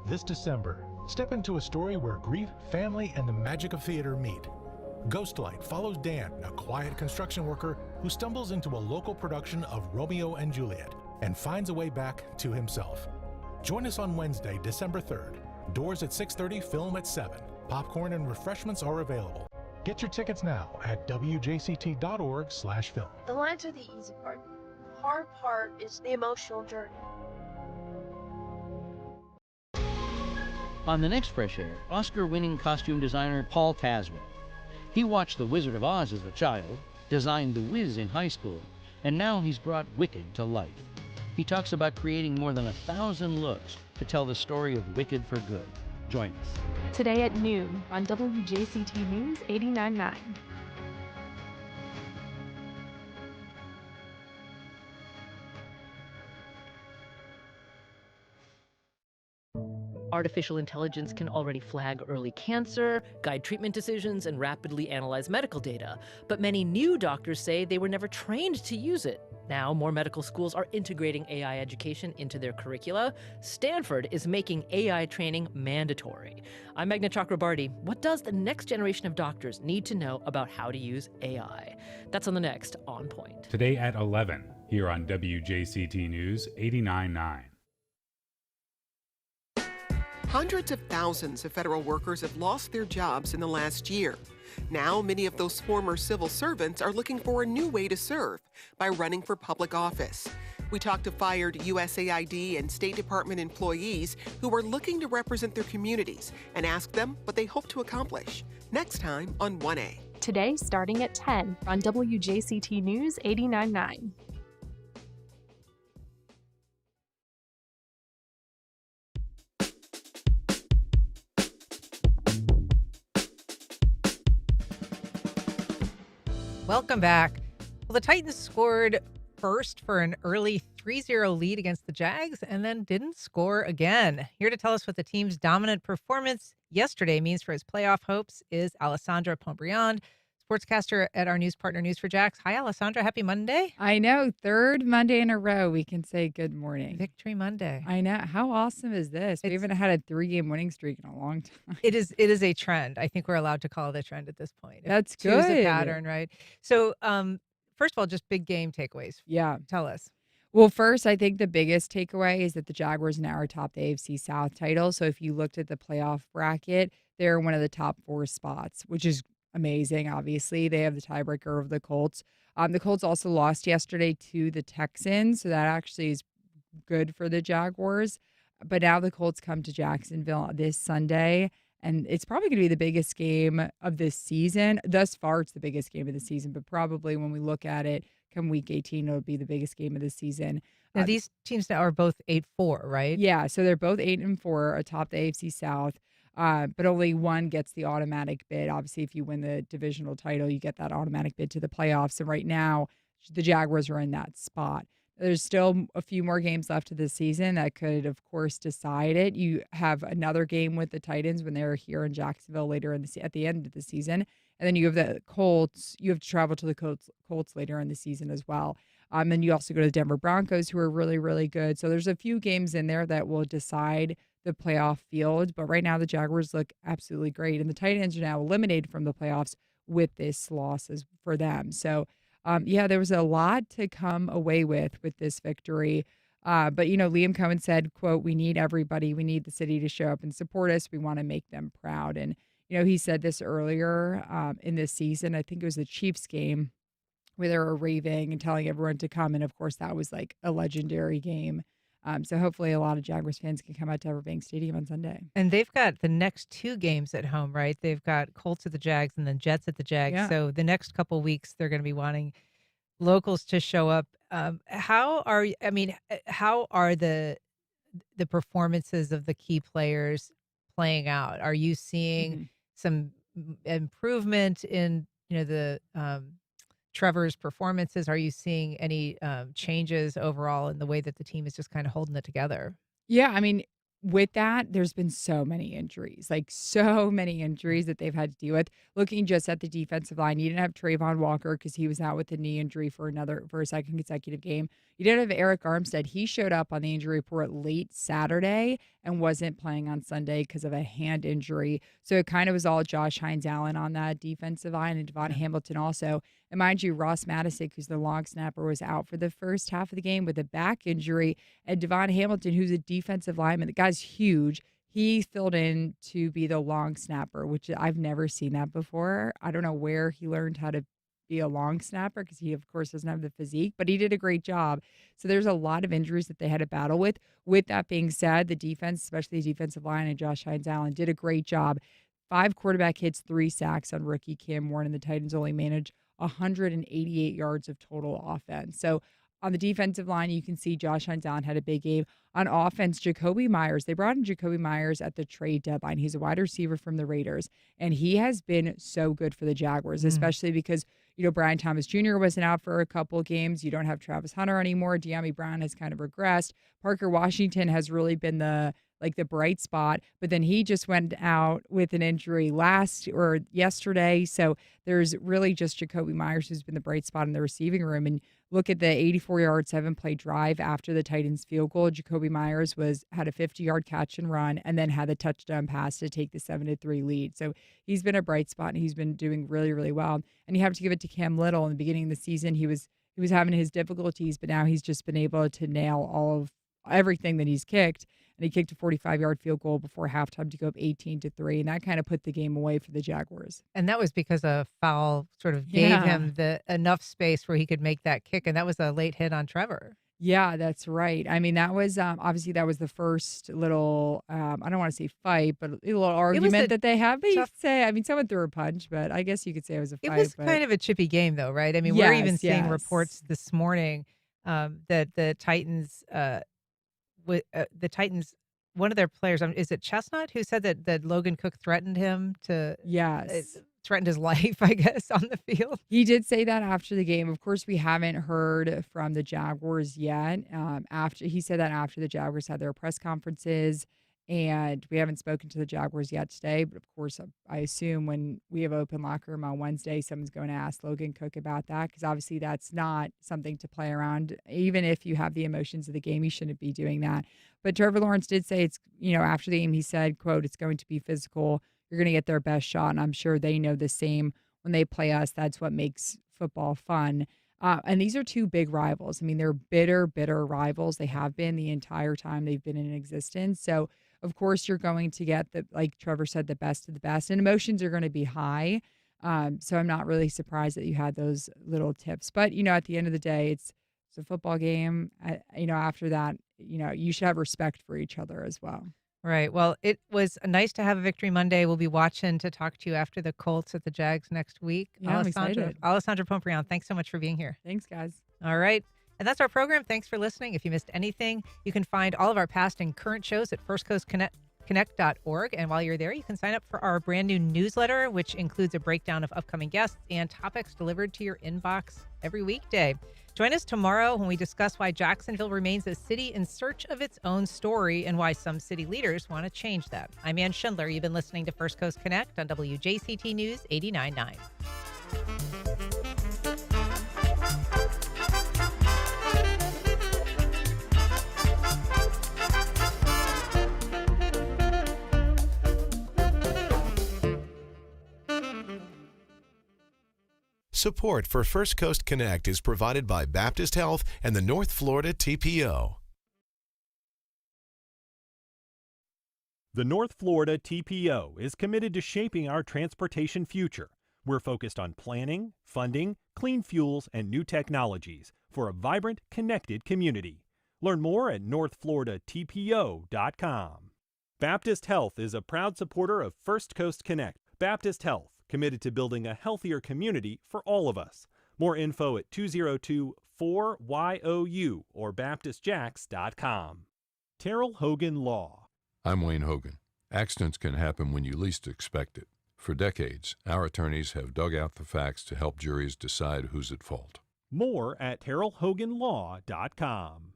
This December, step into a story where grief, family, and the magic of theater meet. Ghostlight follows Dan, a quiet construction worker who stumbles into a local production of Romeo and Juliet and finds a way back to himself. Join us on Wednesday, December 3rd. Doors at 6:30, film at 7. Popcorn and refreshments are available. Get your tickets now at wjct.org/film. The lines are the easy part. The hard part is the emotional journey. On the next Fresh Air, Oscar-winning costume designer Paul Tasman. He watched The Wizard of Oz as a child, designed The Wiz in high school, and now he's brought Wicked to life. He talks about creating more than 1,000 looks to tell the story of Wicked for good. Join us. Today at noon on WJCT News 89.9. Artificial intelligence can already flag early cancer, guide treatment decisions, and rapidly analyze medical data. But many new doctors say they were never trained to use it. Now, more medical schools are integrating AI education into their curricula. Stanford is making AI training mandatory. I'm Meghna Chakrabarty. What does the next generation of doctors need to know about how to use AI? That's on the next On Point. Today at 11, here on WJCT News 89.9. Hundreds of thousands of federal workers have lost their jobs in the last year. Now, many of those former civil servants are looking for a new way to serve by running for public office. We talked to fired USAID and State Department employees who are looking to represent their communities and ask them what they hope to accomplish. Next time on 1A. Today, starting at 10 on WJCT News 89.9. Welcome back. Well, the Titans scored first for an early 3-0 lead against the Jags and then didn't score again. Here to tell us what the team's dominant performance yesterday means for his playoff hopes is Alessandra Pontbriand, sportscaster at our news partner News4Jax. Hi, Alessandra. Happy Monday. I know. Third Monday in a row, we can say good morning. Victory Monday. I know. How awesome is this? We haven't had a 3-game winning streak in a long time. It is a trend. I think we're allowed to call it a trend at this point. That's Choose good. a pattern, right? So, first of all, just big game takeaways. Yeah. Tell us. Well, first, I think the biggest takeaway is that the Jaguars now are atop the AFC South title. So if you looked at the playoff bracket, they're one of the top 4 spots, which is amazing. Obviously, they have the tiebreaker of the Colts. The Colts also lost yesterday to the Texans, so that actually is good for the Jaguars. But now the Colts come to Jacksonville this Sunday, and it's probably going to be the biggest game of this season. Thus far, it's the biggest game of the season, but probably when we look at it come week 18, it'll be the biggest game of the season. Now, these teams now are both 8-4, right? Yeah, so they're both 8-4 atop the AFC South. But only one gets the automatic bid. Obviously, if you win the divisional title, you get that automatic bid to the playoffs. And right now, the Jaguars are in that spot. There's still a few more games left of the season that could, of course, decide it. You have another game with the Titans when they're here in Jacksonville later at the end of the season, and then you have the Colts. You have to travel to the Colts later in the season as well. And you also go to the Denver Broncos, who are really, really good. So there's a few games in there that will decide the playoff field. But right now, the Jaguars look absolutely great, and the Titans are now eliminated from the playoffs with this loss for them. So. Yeah, there was a lot to come away with this victory. But, Liam Cohen said, quote, "We need everybody. We need the city to show up and support us. We want to make them proud." And, he said this earlier in this season. I think it was the Chiefs game where they were raving and telling everyone to come. And, of course, that was like a legendary game. So hopefully a lot of Jaguars fans can come out to Everbank Stadium on Sunday. And they've got the next 2 games at home, right? They've got Colts at the Jags and then Jets at the Jags. Yeah. So the next couple weeks, they're going to be wanting locals to show up. How are the performances of the key players playing out? Are you seeing some improvement in the Trevor's performances? Are you seeing any changes overall in the way that the team is just kind of holding it together? Yeah, I mean, with that, there's been so many injuries, that they've had to deal with. Looking just at the defensive line, you didn't have Trayvon Walker because he was out with a knee injury for a second consecutive game. You didn't have Eric Armstead. He showed up on the injury report late Saturday and wasn't playing on Sunday because of a hand injury. So it kind of was all Josh Hines-Allen on that defensive line, and Devon Hamilton also. And mind you, Ross Matisic, who's the long snapper, was out for the first half of the game with a back injury. And Devon Hamilton, who's a defensive lineman, the guy's huge. He filled in to be the long snapper, which I've never seen that before. I don't know where he learned how to be a long snapper because he, of course, doesn't have the physique, but he did a great job. So there's a lot of injuries that they had to battle with. With that being said, the defense, especially the defensive line and Josh Hines-Allen, did a great job. 5 quarterback hits, 3 sacks on rookie Cam Warren, and the Titans only managed 188 yards of total offense. So on the defensive line, you can see Josh Hines-Allen had a big game. On offense, Jacoby Myers, they brought in Jacoby Myers at the trade deadline. He's a wide receiver from the Raiders, and he has been so good for the Jaguars, especially because, Brian Thomas Jr. wasn't out for a couple games. You don't have Travis Hunter anymore. De'Ami Brown has kind of regressed. Parker Washington has really been the bright spot, but then he just went out with an injury yesterday. So there's really just Jacoby Myers who's been the bright spot in the receiving room. And look at the 84-yard 7-play drive after the Titans field goal. Jacoby Myers had a 50-yard catch and run, and then had the touchdown pass to take the 7-3 lead. So he's been a bright spot, and he's been doing really, really well. And you have to give it to Cam Little. In the beginning of the season, he was having his difficulties, but now he's just been able to nail all of everything that he's kicked. And he kicked a 45-yard field goal before halftime to go up 18-3, and that kind of put the game away for the Jaguars. And that was because a foul sort of gave him enough space where he could make that kick, and that was a late hit on Trevor. Yeah, that's right. I mean, that was obviously that was the first little I don't want to say fight, but a little argument that they had. But you could say, I mean, someone threw a punch, but I guess you could say it was a fight. It was kind of a chippy game, though, right? I mean, we're even seeing reports this morning that the Titans. The Titans, one of their players, is it Chestnut, who said that Logan Cook threatened him to threatened his life, I guess, on the field? He did say that after the game. Of course, we haven't heard from the Jaguars yet. He said that after the Jaguars had their press conferences, and we haven't spoken to the Jaguars yet today. But of course, I assume when we have open locker room on Wednesday, someone's going to ask Logan Cook about that, because obviously that's not something to play around. Even if you have the emotions of the game, you shouldn't be doing that. But Trevor Lawrence did say it's, after the game, he said, quote, "It's going to be physical. You're going to get their best shot." And I'm sure they know the same when they play us. That's what makes football fun. And these are 2 big rivals. I mean, they're bitter rivals. They have been the entire time they've been in existence. So, of course, you're going to get, like Trevor said, the best of the best. And emotions are going to be high. So I'm not really surprised that you had those little tips. But, at the end of the day, it's a football game. After that, you should have respect for each other as well. Right. Well, it was nice to have a Victory Monday. We'll be watching to talk to you after the Colts at the Jags next week. Yeah, I'm excited. Alessandra Pomprion, thanks so much for being here. Thanks, guys. All right. And that's our program. Thanks for listening. If you missed anything, you can find all of our past and current shows at firstcoastconnect.org. And while you're there, you can sign up for our brand new newsletter, which includes a breakdown of upcoming guests and topics delivered to your inbox every weekday. Join us tomorrow when we discuss why Jacksonville remains a city in search of its own story and why some city leaders want to change that. I'm Ann Schindler. You've been listening to First Coast Connect on WJCT News 89.9. Support for First Coast Connect is provided by Baptist Health and the North Florida TPO. The North Florida TPO is committed to shaping our transportation future. We're focused on planning, funding, clean fuels, and new technologies for a vibrant, connected community. Learn more at northfloridatpo.com. Baptist Health is a proud supporter of First Coast Connect. Baptist Health, committed to building a healthier community for all of us. More info at 202-4YOU or baptistjacks.com. Terrell Hogan Law. I'm Wayne Hogan. Accidents can happen when you least expect it. For decades, our attorneys have dug out the facts to help juries decide who's at fault. More at terrellhoganlaw.com.